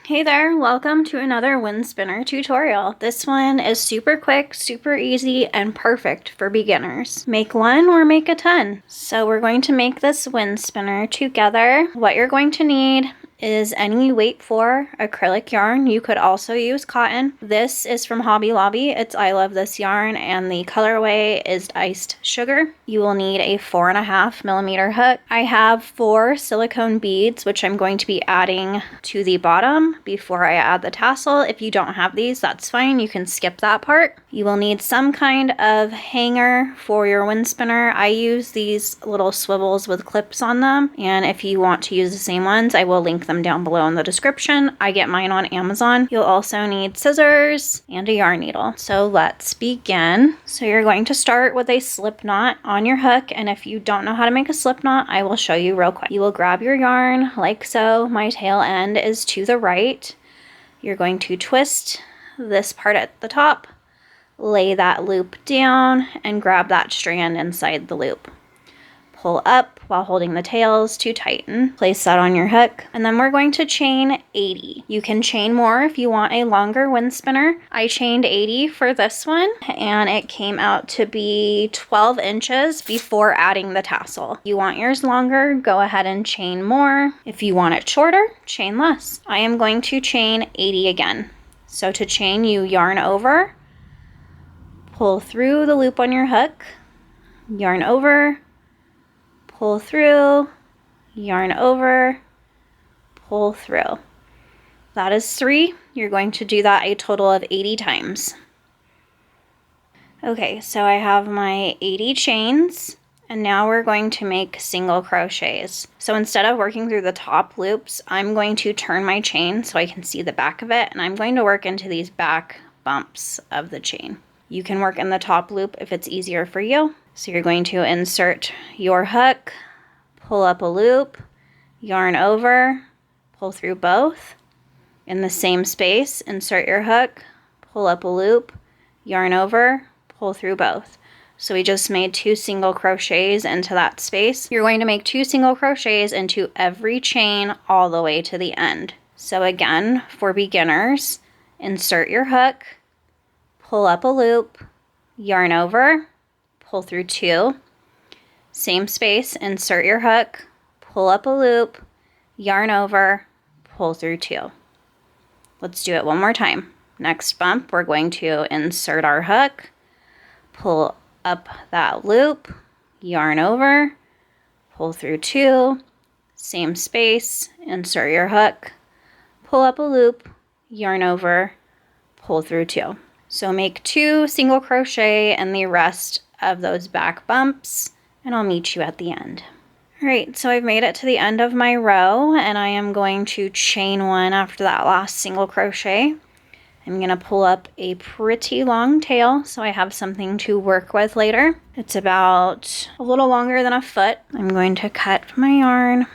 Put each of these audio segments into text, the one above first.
Hey there, welcome to another wind spinner tutorial. This one is super quick, super easy, and perfect for beginners. Make one or make a ton. So we're going to make this wind spinner together. What you're going to need is any weight 4 acrylic yarn. You could also use cotton. This is from Hobby Lobby. It's I Love This Yarn, and the colorway is Iced Sugar. You will need a 4.5mm hook. I have 4 silicone beads, which I'm going to be adding to the bottom before I add the tassel. If you don't have these, that's fine. You can skip that part. You will need some kind of hanger for your wind spinner. I use these little swivels with clips on them, and if you want to use the same ones, I will link them down below in the description. I get mine on Amazon. You'll also need scissors and a yarn needle. So let's begin. So you're going to start with a slip knot on your hook, and if you don't know how to make a slip knot, I will show you real quick. You will grab your yarn like so. My tail end is to the right. You're going to twist this part at the top, lay that loop down, and grab that strand inside the loop. Pull up while holding the tails to tighten. Place that on your hook, and then we're going to chain 80. You can chain more if you want a longer wind spinner. I chained 80 for this one, and it came out to be 12 inches before adding the tassel. You want yours longer, go ahead and chain more. If you want it shorter, chain less. I am going to chain 80 again. So to chain, you yarn over, pull through the loop on your hook, yarn over, pull through, yarn over, pull through. That is 3. You're going to do that a total of 80 times. Okay, so I have my 80 chains, and now we're going to make single crochets. So instead of working through the top loops, I'm going to turn my chain so I can see the back of it, and I'm going to work into these back bumps of the chain. You can work in the top loop if it's easier for you. So you're going to insert your hook, pull up a loop, yarn over, pull through both. In the same space, insert your hook, pull up a loop, yarn over, pull through both. So we just made 2 single crochets into that space. You're going to make 2 single crochets into every chain all the way to the end. So again, for beginners, insert your hook, pull up a loop, yarn over, pull through 2, same space, insert your hook, pull up a loop, yarn over, pull through 2. Let's do it one more time. Next bump, we're going to insert our hook, pull up that loop, yarn over, pull through 2, same space, insert your hook, pull up a loop, yarn over, pull through 2. So make 2 single crochet and the rest of those back bumps, and I'll meet you at the end. Alright, so I've made it to the end of my row, and I am going to chain 1 after that last single crochet. I'm going to pull up a pretty long tail so I have something to work with later. It's about a little longer than a foot. I'm going to cut my yarn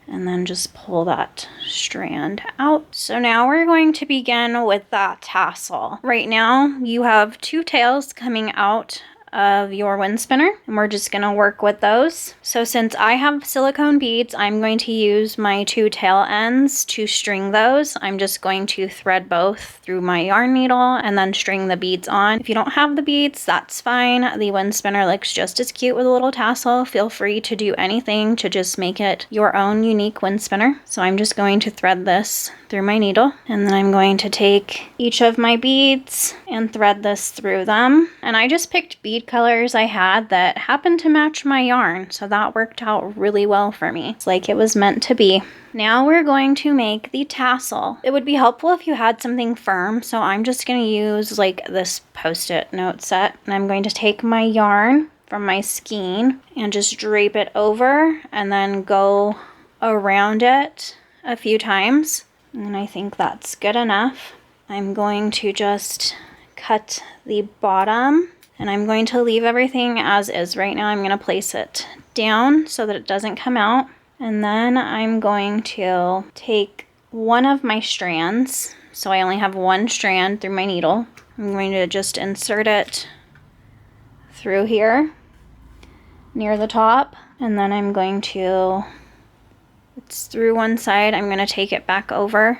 and then just pull that strand out. So now we're going to begin with that tassel. Right now you have 2 tails coming out of your wind spinner, and we're just going to work with those. So since I have silicone beads, I'm going to use my 2 tail ends to string those. I'm just going to thread both through my yarn needle and then string the beads on. If you don't have the beads, that's fine. The wind spinner looks just as cute with a little tassel. Feel free to do anything to just make it your own unique wind spinner. So I'm just going to thread this through my needle, and then I'm going to take each of my beads and thread this through them. And I just picked bead colors I had that happened to match my yarn, so that worked out really well for me. It's like it was meant to be. Now we're going to make the tassel. It would be helpful if you had something firm, so I'm just going to use like this post-it note set, and I'm going to take my yarn from my skein and just drape it over and then go around it a few times, and I think that's good enough. I'm going to just cut the bottom, and I'm going to leave everything as is. Right now I'm going to place it down so that it doesn't come out, and then I'm going to take one of my strands, so I only have 1 strand through my needle. I'm going to just insert it through here near the top, and then I'm going to, it's through one side, I'm going to take it back over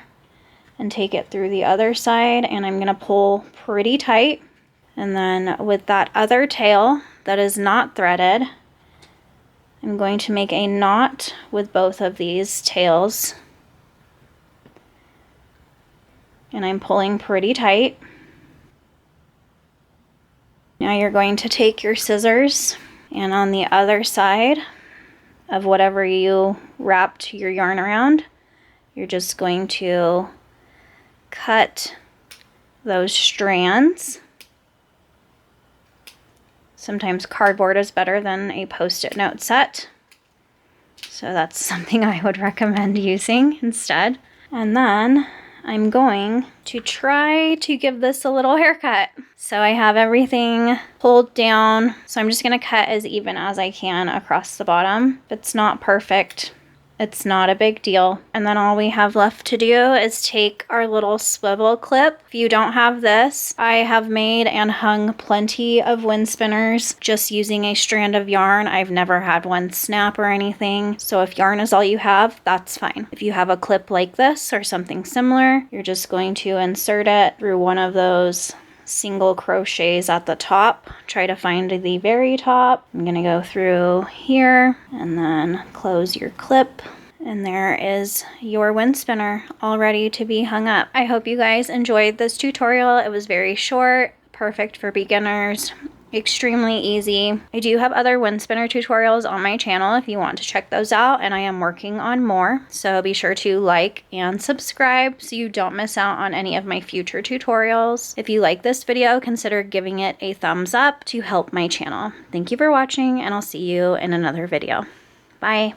and take it through the other side, and I'm gonna pull pretty tight. And then with that other tail that is not threaded, I'm going to make a knot with both of these tails. And I'm pulling pretty tight. Now you're going to take your scissors, and on the other side of whatever you wrapped your yarn around, you're just going to cut those strands. Sometimes cardboard is better than a Post-it note set, so that's something I would recommend using instead. And then I'm going to try to give this a little haircut. So I have everything pulled down, so I'm just gonna cut as even as I can across the bottom. If it's not perfect, it's not a big deal. And then all we have left to do is take our little swivel clip. If you don't have this, I have made and hung plenty of wind spinners just using a strand of yarn. I've never had one snap or anything. So if yarn is all you have, that's fine. If you have a clip like this or something similar, you're just going to insert it through one of those single crochets at the top. Try to find the very top. I'm gonna go through here and then close your clip, and there is your wind spinner all ready to be hung up. I hope you guys enjoyed this tutorial. It was very short, perfect for beginners, extremely easy. I do have other wind spinner tutorials on my channel if you want to check those out, and I am working on more, so be sure to like and subscribe so you don't miss out on any of my future tutorials. If you like this video, consider giving it a thumbs up to help my channel. Thank you for watching, and I'll see you in another video. Bye.